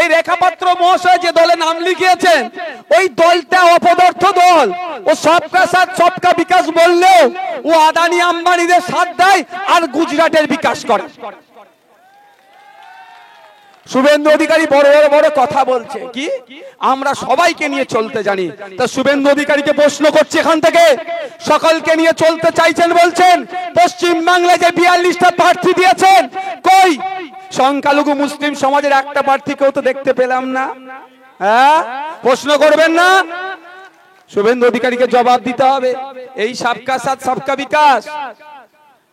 এই রেখাপাত্র মহাশয় যে দলে নাম লিখিয়েছেন ওই দলটা অপদার্থ দল। ও সবকা সাথ সবকা বিকাশ বললেও ও আদানি আম্বানিদের সাথ দেয় আর গুজরাটের বিকাশ করে। শুভেন্দু অধিকারী বড় বড় বড় কথা বলছে কি আমরা সবাইকে নিয়ে চলতে জানি। তা শুভেন্দু অধিকারীকে প্রশ্ন করছে এখান থেকে, সকলকে নিয়ে চলতে চাইছেন বলছেন, পশ্চিম বাংলায় যে 42টা প্রার্থী দিয়েছেন কই সংখ্যালঘু মুসলিম সমাজের একটা প্রার্থীকেও তো দেখতে পেলাম না। হ্যাঁ, প্রশ্ন করবেন না? শুভেন্দু অধিকারীকে জবাব দিতে হবে। এই সবকা সাথ সবকা বিকাশ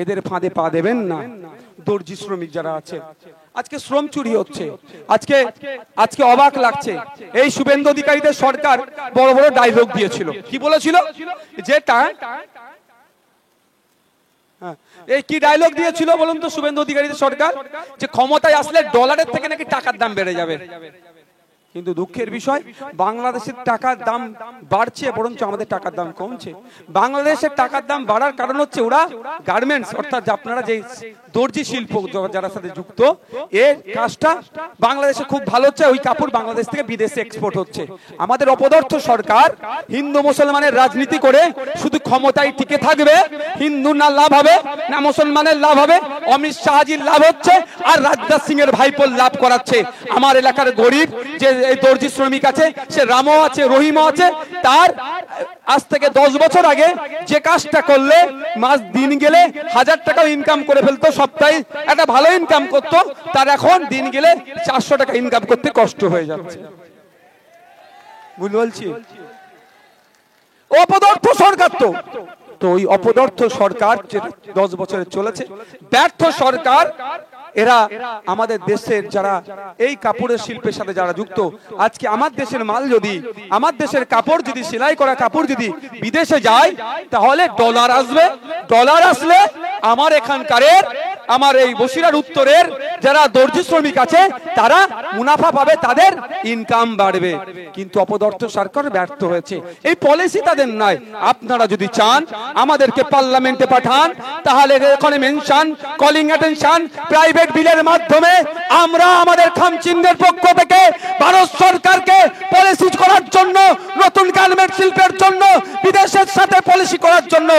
এদের ফাঁদে পা দেবেন না। দর্জি শ্রমিক যারা আছে আজকে শ্রম চুরি হচ্ছে, আজকে অবাক লাগছে। এই শুভেন্দু অধিকারীদের সরকার বড় বড় ডায়লগ দিয়েছিল, কি বলেছিল যেটা এই কি ডায়লগ দিয়েছিল বলুন তো শুভেন্দু অধিকারীদের সরকার, যে ক্ষমতায় আসলে ডলারের থেকে নাকি টাকার দাম বেড়ে যাবে। কিন্তু দুঃখের বিষয় বাংলাদেশের টাকার দাম বাড়ছে, বরঞ্চ আমাদের টাকার দাম কমছে। বাংলাদেশের টাকার দাম বাড়ার কারণ হচ্ছে ওরা গার্মেন্টস অর্থাৎ আপনারা যে দর্জি শিল্প যারা সাথে যুক্ত এর কাজটা বাংলাদেশে খুব ভালো হচ্ছে, ওই কাপড় বাংলাদেশ থেকে বিদেশে এক্সপোর্ট হচ্ছে। আমাদের অপদার্থ সরকার হিন্দু মুসলমানের রাজনীতি করে শুধু ক্ষমতায় টিকে থাকবে, হিন্দু না লাভ হবে না মুসলমানের লাভ হবে, অমিত শাহজির লাভ হচ্ছে আর রাজনাথ সিং এর ভাইপোর লাভ করাচ্ছে। আমার এলাকার গরিব যে এই দর্জি শ্রমিক আছে, সে রামও আছে রহিমও আছে, তার আজ থেকে 10 বছর আগে যে কাজটা করলে মাস দিন গেলে 1000 টাকা ইনকাম করে ফেলতো, সপ্তাহে একটা ভালো ইনকাম করতো, তার এখন দিন গেলে 400 টাকা ইনকাম করতে কষ্ট হয়ে যাচ্ছে। বুঝতে বলছি অপদার্থ সরকার তো ওই অপদার্থ সরকার যে 10 বছরে চলেছে, ব্যর্থ সরকার, এরা আমাদের দেশের যারা এই কাপড়ের শিল্পের সাথে যারা যুক্ত, আজকে আমার দেশের মাল যদি আমার দেশের কাপড় যদি সেলাই করা কাপড় যদি বিদেশে যায় তাহলে ডলার আসবে, ডলার আসলে আমার এখানকারের আমার এই বসিরার উত্তরের যারা দর্জি শ্রমিক আছে তারা মুনাফা পাবে, তাদের ইনকাম বাড়বে। কিন্তু অপদার্থ সরকার ব্যর্থ হয়েছে, এই পলিসি তাদের নাই। আপনারা যদি চান আমাদেরকে পার্লামেন্টে পাঠান, তাহলে এখানে মেনশন কলিং অ্যাটেনশন প্রাইভেট বিলের মাধ্যমে আমরা আমাদের খামচিহ্নের পক্ষ থেকে ভারত সরকারকে পলিসি করার জন্য, নতুন গার্মেন্ট শিল্পের জন্য, বিদেশের সাথে পলিসি করার জন্য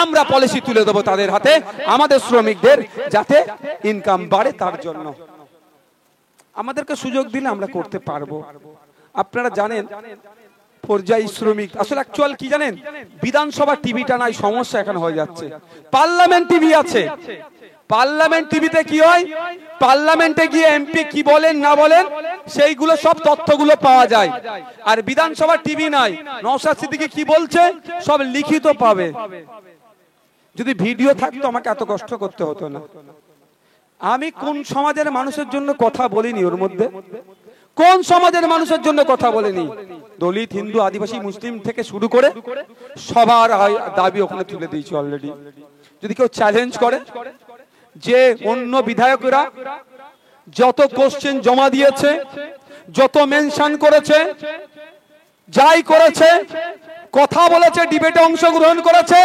আমরা পলিসি তুলে দেবো তাদের হাতে, আমাদের শ্রমিকদের যাতে ইনকাম বাড়ে তার জন্য। আমাদেরকে সুযোগ দিলে আমরা করতে পারবো। আপনারা জানেন পর্যায়ী শ্রমিক আসলে অ্যাকচুয়াল কি জানেন, বিধানসভা টিভিটা নাই, সমস্যা এখন হয়ে যাচ্ছে। পার্লামেন্ট টিভি আছে, পার্লামেন্ট টিভিতে কি হয়, পার্লামেন্টে গিয়ে এমপি কি বলেন না বলেন সেইগুলো সব তথ্যগুলো পাওয়া যায়। আর বিধানসভা টিভি নাই, নওশাদ সিদ্দিকী কি বলছে সব লিখিত পাবে। যদি ভিডিও থাকতো আমাকে এত কষ্ট করতে হতো না। আমি কোন সমাজের মানুষের জন্য কথা বলিনি, ওর মধ্যে কোন সমাজের মানুষের জন্য কথা বলিনি, দলিত হিন্দু আদিবাসী মুসলিম থেকে শুরু করে সবার দাবি ওখানে তুলে দিয়েছি অলরেডি। যদি কেউ চ্যালেঞ্জ করে যে অন্য বিধায়করা যত কোশ্চেন জমা দিয়েছে, যত মেনশন করেছে, যাই করেছে, কথা বলেছে, ডিবেটে অংশগ্রহণ করেছে,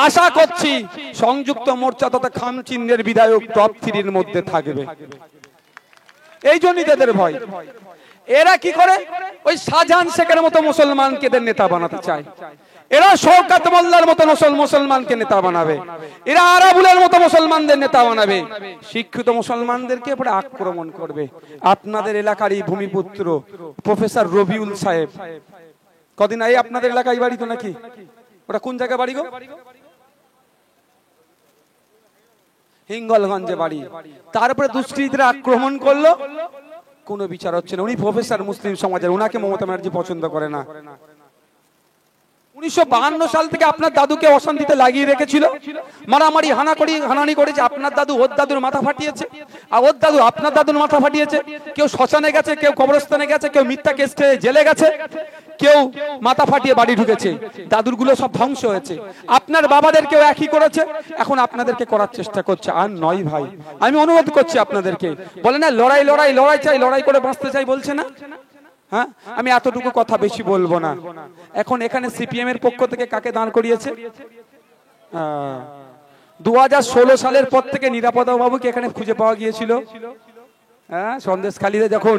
আশা করছি সংযুক্ত মোর্চা তথা খামচিহ্নের বিধায়ক টপ 3-র মধ্যে থাকবে। এই জন্যই তাদের ভয়। এরা কি করে ওই শাহজাহান শেখের মতো মুসলমানকে নেতা বানাতে চায়, এরা শওকত মোল্লার মতো মুসলমানকে নেতা বানাবে, এরা আরাবুলের মতো মুসলমানদের নেতা বানাবে, শিক্ষিত মুসলমানদেরকে পরে আক্রমণ করবে। আপনাদের এলাকারই ভূমিপুত্র প্রফেসর রবিউল সাহেব কদিন আগে আপনাদের এলাকায় বাড়ি তো নাকি, ওটা কোন জায়গায় বাড়ি গো? হিঙ্গলগঞ্জে বাড়ি। তারপরে দুষ্কৃতীরা আক্রমণ করলো, কোনো বিচার হচ্ছে না। উনি প্রফেসর মুসলিম সমাজের, ওনাকে মমতা ব্যানার্জি পছন্দ করে না। 1952 সাল থেকে আপনার দাদুকে অশান্তিতে লাগিয়ে রেখেছিল, মারামারি হানাহানি করেছে। আপনার দাদু ওর দাদুর মাথা ফাটিয়েছে, আর ওর দাদু আপনার দাদুর মাথা ফাটিয়েছে। কেউ শ্মশানে গেছে, কেউ কবরস্থানে গেছে, কেউ মিথ্যা কেসে জেলে গেছে, কেউ মাথা ফাটিয়ে বাড়ি ঢুকেছে। দাদুরগুলো সব ধ্বংস হয়েছে। আপনার বাবাদের কেউ একই করেছে, এখন আপনাদেরকে করার চেষ্টা করছে। আর নয় ভাই, আমি অনুরোধ করছি আপনাদেরকে, বলে না লড়াই লড়াই লড়াই চাই, লড়াই করে বাঁচতে চাই বলছে না। হ্যাঁ, আমি এতটুকু কথা বেশি বলবো না। এখন এখানে সিপিএম এর পক্ষ থেকে কাকে দাঁড় করিয়েছে? 2016 সালের পর থেকে নিরাপদা বাবুকে এখানে খুঁজে পাওয়া গিয়েছিল, হ্যাঁ, সন্দেশখালীতে যখন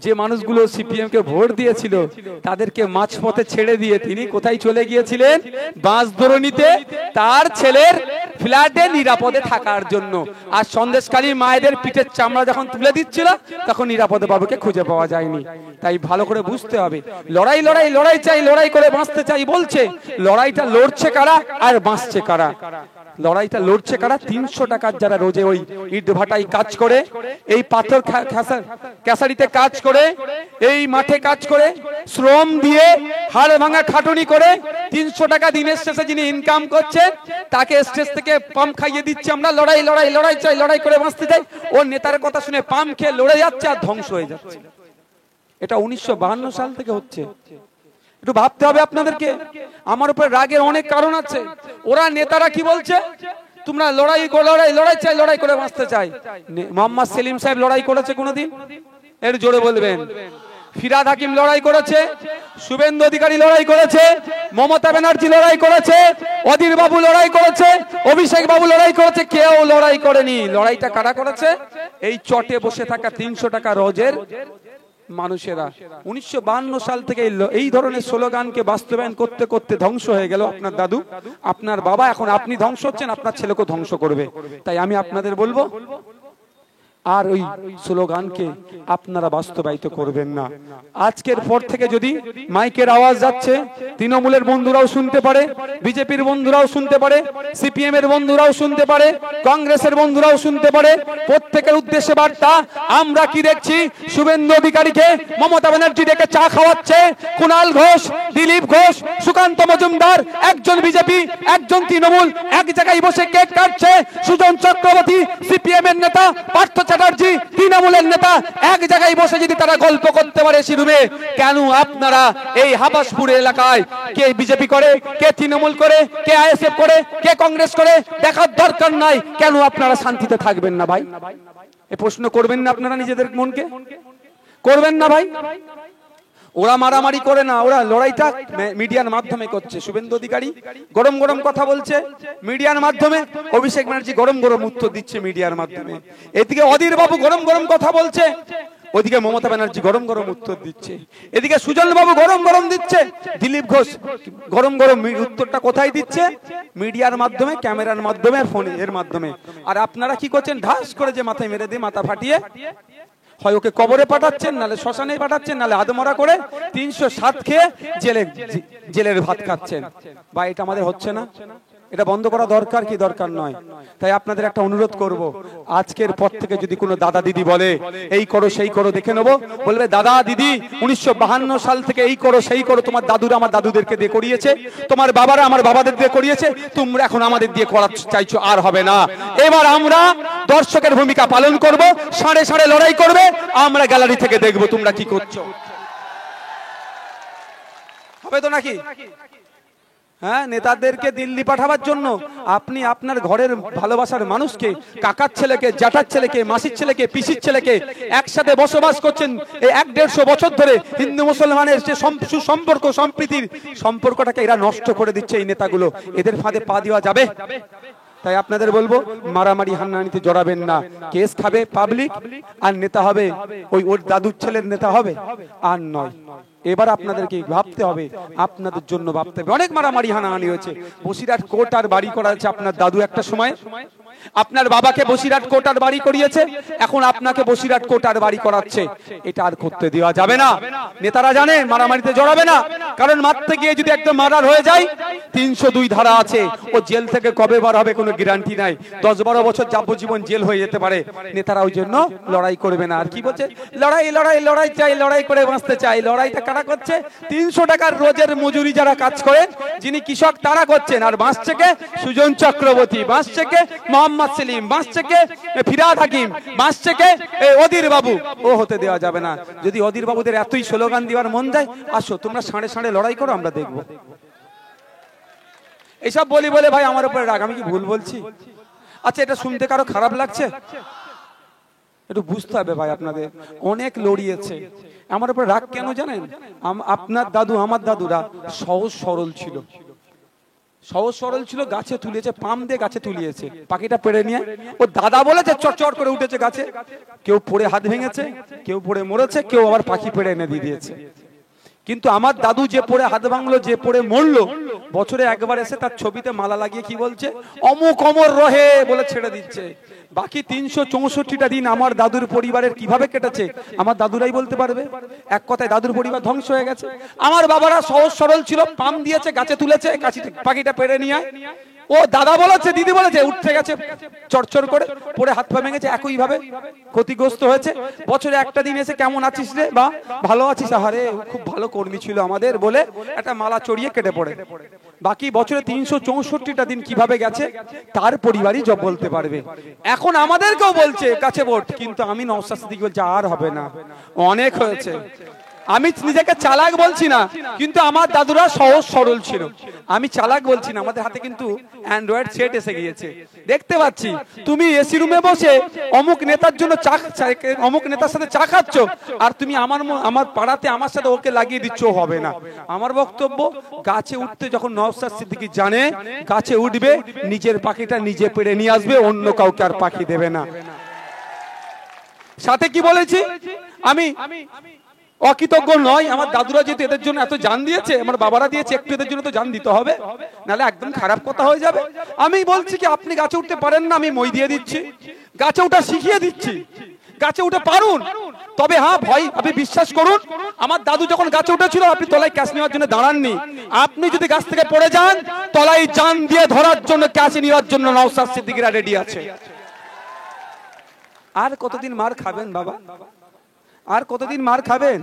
যে মানুষগুলো সিপিএম কে ভোট দিয়েছিল তাদেরকে মাঝপথে ছেড়ে দিয়ে তিনি কোথায় চলে গিয়েছিলেন? বাঁশদ্রোণীতে তার ছেলের ফ্ল্যাটে নিরাপদে থাকার জন্য। আর সন্দেশখালীর মায়েদের পিঠের চামড়া যখন তুলে দিচ্ছিল তখন নিরাপদে বাবুকে খুঁজে পাওয়া যায়নি। তাই ভালো করে বুঝতে হবে, লড়াই লড়াই লড়াই চাই, লড়াই করে বাঁচতে চাই বলছে, লড়াইটা লড়ছে কারা আর বাঁচছে কারা? লড়াইটা লড়ছে কারা? 300 টাকার যারা রোজে ওই ইট ভাটায় কাজ করে, এই পাথর ক্যাসারিতে কাজ করে, এই মাঠে কাজ করে, শ্রম দিয়ে হাড় ভাঙা খাটুনি করে 300 টাকা দিনের শেষে যিনি ইনকাম করছে তাকে স্টেজ থেকে পাম্প খাইয়ে দিচ্ছে আমরা লড়াই লড়াই লড়াই চাই, লড়াই করে বাঁচতে চাই। ওর নেতার কথা শুনে পাম্প খেয়ে লড়ে যাচ্ছে আর ধ্বংস হয়ে যাচ্ছে। এটা 1952 সাল থেকে হচ্ছে। একটু ভাবতে হবে আপনাদেরকে। আমার উপরে রাগের অনেক কারণ আছে। ওরা নেতারা কি বলছে? তোমরা লড়াই লড়াই লড়াই চাই, লড়াই করে বাঁচতে চাই। মোহাম্মদ সেলিম সাহেব লড়াই করেছে কোনোদিন? এর জোরে বলবেন। ফিরহাদ হাকিম লড়াই করেছে, শুভেন্দু অধিকারী লড়াই করেছে, মমতা ব্যানার্জি লড়াই করেছে, অধীর বাবু লড়াই করেছে, অভিষেক বাবু লড়াই করেছে, কেউ লড়াই করেনি। লড়াইটা কারা করেছে? এই চটে বসে থাকা 300 টাকা রোজের মানুষেরা। 1952 সাল থেকে এই ধরনের স্লোগানকে বাস্তবায়ন করতে করতে ধ্বংস হয়ে গেল আপনার দাদু, আপনার বাবা। এখন আপনি ধ্বংস হচ্ছেন, আপনার ছেলেকে ধ্বংস করবে। তাই আমি আপনাদের বলবো, আর ওই স্লোগানকে আপনারা বাস্তবায়িত করবেন না। আজকের পর থেকে যদি মাইকের আওয়াজ যাচ্ছে, তৃণমূলের বন্ধুরাও শুনতে পারে, বিজেপির বন্ধুরাও শুনতে পারে, সিপিএম এর বন্ধুরাও শুনতে পারে, কংগ্রেসের বন্ধুরাও শুনতে পারে, প্রত্যেকের উদ্দেশ্যে বার্তা। আমরা কি দেখছি? শুভেন্দু অধিকারীকে মমতা ব্যানার্জি ডেকে চা খাওয়াচ্ছে, কুণাল ঘোষ, দিলীপ ঘোষ, সুকান্ত মজুমদার, একজন বিজেপি একজন তৃণমূল এক জায়গায় বসে কেক কাটছে। সুজন চক্রবর্তী সিপিএম এর নেতা, পার্থ চ্যাটার্জি তৃণমূলের নেতা এক জায়গায় বসে যদি তারা গল্প করতে পারে শিরুমে, কেন আপনারা এই হাবাসপুর এলাকায় কে বিজেপি করে, কে তৃণমূল করে, কে আইএসএফ করে, কে কংগ্রেস করে দেখার দরকার নাই? কেন আপনারা শান্তিতে থাকবেন না ভাই? এই প্রশ্ন করবেন না আপনারা নিজেদের মনকে? করবেন না ভাই? ওরা মারামারি করে না, ওরা লড়াইটা মিডিয়ার মাধ্যমে করছে। শুভেন্দু অধিকারী গরম গরম কথা বলছে মিডিয়ার মাধ্যমে, অভিষেক ব্যানার্জি গরম গরম উত্তর দিচ্ছে মিডিয়ার মাধ্যমে। এদিকে অধীর বাবু গরম গরম কথা বলছে, ওইদিকে মমতা ব্যানার্জি গরম গরম উত্তর দিচ্ছে। এদিকে সুজন বাবু গরম গরম দিচ্ছে, দিলীপ ঘোষ গরম গরম উত্তরটা কোথায় দিচ্ছে? মিডিয়ার মাধ্যমে, ক্যামেরার মাধ্যমে, ফোনে এর মাধ্যমে। আর আপনারা কি করছেন? ঢাস করে যে মাথায় মেরে দিয়ে মাথা ফাটিয়ে হয় ওকে কবরে পাঠাচ্ছেন, নালে শ্মশানে পাঠাচ্ছেন, নালে আদমরা করে 307 খেয়ে জেলের ভাত খাচ্ছেন। বা এটা আমাদের হচ্ছে না? এটা বন্ধ করা দরকার কি দরকার নয়? তাই আপনাদের একটা অনুরোধ করব, আজকের পর থেকে যদি কোনো দাদা দিদি বলে এই করো সেই করো, দেখে নেবো, বলবে দাদা দিদি 1952 সাল থেকে এই করো সেই করো, তোমার দাদুরা আমার দাদুদেরকে দিয়ে করিয়েছে, তোমার বাবারা আমার বাবাদের দিয়ে করিয়েছে, তোমরা এখন আমাদের দিয়ে করার চাইছো, আর হবে না। এবার আমরা দর্শকের ভূমিকা পালন করব, সাড়ে সাড়ে লড়াই করবে, আমরা গ্যালারি থেকে দেখবো তোমরা কি করছো। হবে তো নাকি? হ্যাঁ, নেতাদেরকে দিল্লি পাঠাবার জন্য আপনি আপনার ঘরের ভালোবাসার মানুষকে, কাকার ছেলেকে, জ্যাঠার ছেলেকে, মাসির ছেলেকে, পিসির ছেলেকে একসাথে বসবাস করছেন এই 1-150 বছর ধরে, হিন্দু মুসলমানের যে সুসম্পর্ক সম্প্রীতির সম্পর্কটাকে এরা নষ্ট করে দিচ্ছে এই নেতাগুলো। এদের ফাঁদে পা দেওয়া যাবে? তাই আপনাদের বলবো, মারামারি হান্নানিতে জড়াবেন না। কেস খাবে পাবলিক, আর নেতা হবে ওই ওর দাদুর ছেলের নেতা হবে, আর নয়। এবার আপনাদেরকে ভাবতে হবে, আপনাদের জন্য ভাবতে হবে। অনেক মারামারি হানাহানি হয়েছে, বসিরহাট কোর্ট আর বাড়ি করা হয়েছে। আপনার দাদু একটা সময় আপনার বাবাকে বসিরহাট কোর্ট আর বাড়ি করিয়েছে, এখন আপনাকে বসিরহাট কোর্ট আর বাড়ি করাচ্ছে। এটা আর করতে দেওয়া যাবে না। নেতারা জানে মারামারিতে জড়াবে না, কারণ মারতে গিয়ে যদি একদম মার্ডার হয়ে যায় 302 ধারা আছে, ও জেল থেকে কবে বার হবে কোনো গ্যারান্টি নাই, 10-12 বছর যাবজ্জীবন জেল হয়ে যেতে পারে। নেতারা ওই জন্য লড়াই করবে না। আর কি বলছে? লড়াই লড়াই লড়াই চাই, লড়াই করে বাঁচতে চাই। লড়াইটা কারা করছে? 300 টাকার রোজের মজুরি যারা কাজ করেন, যিনি কৃষক, তারা করছেন। আর বাঁচছে কে? সুজন চক্রবর্তী, বাঁচছে কে? মোহাম্মদ সেলিম, বাঁচছে কে? ফিরহাদ হাকিম, বাঁচছে কে? অধীর বাবু। ও হতে দেওয়া যাবে না। যদি অধীর বাবুদের এতই স্লোগান দেওয়ার মন যায়, আসো তোমরা সাড়ে সাড়ে লড়াই করো, আমরা দেখবো। এইসব বলি বলে ভাই আমার উপরে রাগ, আমি কি ভুল বলছি? আচ্ছা, এটা শুনতে কারো খারাপ লাগছে? একটু বুঝতে হবে ভাই, আপনাদের অনেক লড়িয়েছে। আমার উপরে রাগ কেন জানেন? আপনার দাদু, আমার দাদুরা সহজ সরল ছিল। সহজ সরল ছিল, গাছে তুলেছে, পাম দিয়ে গাছে তুলিয়েছে, পাখিটা পেড়ে নিয়ে ও দাদা বলেছে চটচট করে উঠেছে গাছে। কেউ পড়ে হাত ভেঙেছে, কেউ পড়ে মরেছে, কেউ আবার পাখি পেড়ে এনে দিয়ে দিয়েছে। কিন্তু আমার দাদু যে পড়ে হাত ভাঙলো, যে পড়ে মরলো, বছরে একবার এসে তার ছবিতে মালা লাগিয়ে কি বলছে, অমুক অমর রহে বলে ছেড়ে দিচ্ছে। বাকি 364টা দিন আমার দাদুর পরিবারের কিভাবে কেটেছে আমার দাদুরাই বলতে পারবে। এক কথায় দাদুর পরিবার ধ্বংস হয়ে গেছে। আমার বাবারা সহজ সরল ছিল, পাম দিয়েছে, গাছে তুলেছে, পাখিটা পেড়ে নিয়ে ও দাদা বলেছে, দিদি বলেছে, উঠতে গেছে চড়চড় করে, পড়ে হাত পা ভেঙেছে, একই ভাবে ক্ষতিগ্রস্ত হয়েছে। বছরে একটা দিন এসে কেমন আছিস রে, বা ভালো আছিস, আহারে খুব ভালো কর্মী ছিল আমাদের বলে একটা মালা চড়িয়ে কেটে পড়ে। বাকি বছরে 364টা দিন কিভাবে গেছে তার পরিবারই জব বলতে পারবে। এখন আমাদেরকেও বলছে কাছে ভোট, কিন্তু আমি নওশাদ সিদ্দিকী বলছি আর হবে না, অনেক হয়েছে। আমি নিজেকে চালাক বলছি না, কিন্তু আমার দাদুরা সহজ সরল ছিল। আমি চালাক বলছি না, আমাদের হাতে কিন্তু অ্যান্ড্রয়েড সেট এসে গিয়েছে। দেখতে পাচ্ছি তুমি এসি রুমে বসে অমুক নেতার জন্য অমুক নেতার সাথে চা খাচ্ছ, আর তুমি আমার পাড়াতে আমার সাথে ওকে লাগিয়ে দিচ্ছ, হবে না। আমার বক্তব্য, গাছে উঠতে যখন নওশাদ সিদ্দিকী জানে গাছে উঠবে, নিজের পাখিটা নিজে পেড়ে নিয়ে আসবে, অন্য কাউকে আর পাখি দেবে না। সাথে কি বলেছি, আমি অকৃতজ্ঞ নয়। আমার দাদুরা যেহেতু এদের জন্য এত জান দিয়েছে, আমার বাবারা দিয়েছে, একটু এদের জন্য তো জান দিতে হবে, নাহলে একদম খারাপ কথা হয়ে যাবে। আমি বলছি কি আপনি গাছে উঠতে পারেন না, আমি মই দিয়ে দিচ্ছি, গাছে উঠা শিখিয়ে দিচ্ছি, গাছে উঠে পারুন। তবে হ্যাঁ ভাই, আপনি বিশ্বাস করুন, আমার দাদু যখন গাছে উঠেছিল আপনি তলায় ক্যাশ নেওয়ার জন্য দাঁড়াননি। আপনি যদি গাছ থেকে পড়ে যান, তলায় জান দিয়ে ধরার জন্য, ক্যাশ নেওয়ার জন্য নওশাদ সিদ্দিকীরা রেডি আছে। আর কতদিন মার খাবেন বাবা, আর কতদিন মার খাবেন?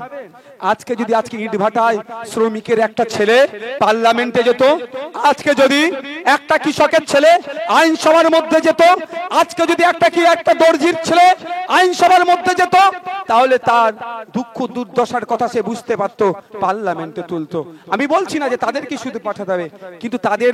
আজকে যদি ইট ভাটায় শ্রমিকের একটা ছেলে পার্লামেন্টে যেত, আজকে যদি একটা কৃষকের ছেলে আইনসভার মধ্যে যেত, আজকে যদি একটা দর্জির ছেলে আইনসভার মধ্যে যেত, তাহলে তার দুঃখ দুর্দশার কথা সে বুঝতে পারতো, পার্লামেন্টে তুলতো। আমি বলছি না যে তাদেরকে শুধু পাঠাতে হবে, কিন্তু তাদের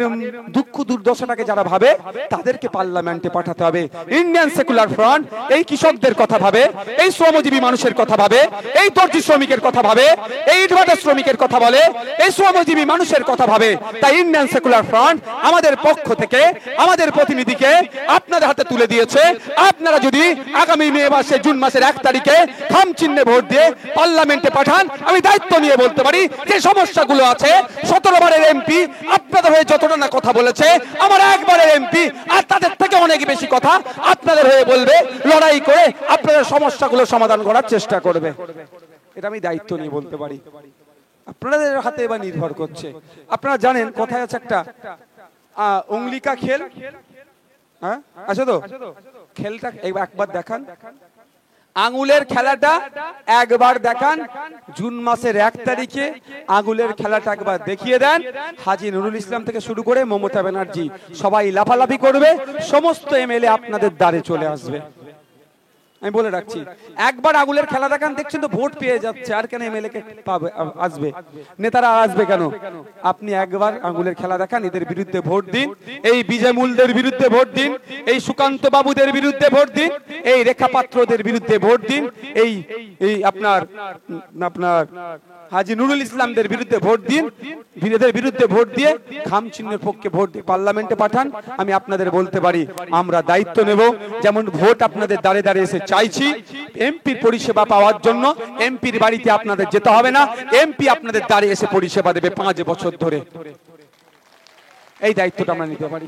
দুঃখ দুর্দশাটাকে যারা ভাবে তাদেরকে পার্লামেন্টে পাঠাতে হবে। ইন্ডিয়ান সেকুলার ফ্রন্ট এই কৃষকদের কথা ভাবে, এই শ্রমজীবী মানুষের কথা ভাবে, এই দর্জি শ্রমিকের কথা ভাবে, এই ইটভাটা শ্রমিকের কথা বলে, এই শ্রমজীবী মানুষের কথা ভাবে। তাই ইন্ডিয়ান সেকুলার ফ্রন্ট আমাদের পক্ষ থেকে আমাদের প্রতিনিধিকে আপনাদের হাতে তুলে দিয়েছে। আপনারা যদি আগামী জুন মাসের 1 তারিখে খাম চিহ্নে ভোট দিয়ে পার্লামেন্টে পাঠান, আমি দায়িত্ব নিয়ে বলতে পারি যে সমস্যাগুলো আছে, 17 বারের এমপি আপনাদের হয়ে যতটা না কথা বলেছে, আমার একবারের এমপি আর তাদের থেকে অনেক বেশি কথা আপনাদের হয়ে বলবে, লড়াই করে আপনাদের সমস্যাগুলো সমাধান করার চেষ্টা করবে। এটা আমি দায়িত্ব নিয়ে বলতে পারি। আপনাদের হাতে এবার নির্ভর করছে। আপনারা জানেন কোথায় আছে একটা অঙ্গলিকা খেল, হ্যাঁ আছে তো, খেলটা একবার দেখান, আঙুলের খেলাটা একবার দেখান। জুন মাসের 1 তারিখে আঙুলের খেলাটা একবার দেখিয়ে দেন। হাজী নুরুল ইসলাম থেকে শুরু করে মমতা ব্যানার্জি সবাই লাফালাফি করবে, সমস্ত এমএলএ আপনাদের দ্বারে চলে আসবে। আমি বলে রাখছি, একবার আঙুলের খেলা দেখান, দেখছেন তো ভোট পেয়ে যাচ্ছে, আর কেন এমএলএ কে আসবে, নেতারা আসবে কেন? আপনি একবার আঙুলের খেলা দেখান, এদের বিরুদ্ধে ভোট দিন, এই বিজয়মূলদের বিরুদ্ধে ভোট দিন, এই সুকান্ত বাবুদের বিরুদ্ধে ভোট দিন, এই রেখা পাত্রদের বিরুদ্ধে ভোট দিন, এই আপনার হাজী নুরুল ইসলামদের বিরুদ্ধে ভোট দিন, এদের বিরুদ্ধে ভোট দিয়ে খাম চিহ্নের পক্ষে ভোট দিয়ে পার্লামেন্টে পাঠান। আমি আপনাদের বলতে পারি, আমরা দায়িত্ব নেব, যেমন ভোট আপনাদের দাঁড়ে দাঁড়িয়ে এসে চাইছি, এমপির পরিষেবা পাওয়ার জন্য এমপির বাড়িতে আপনাদের যেতে হবে না, এমপি আপনাদের দাঁড়িয়ে এসে পরিষেবা দেবে 5 বছর ধরে। এই দায়িত্বটা আমরা নিতে পারি।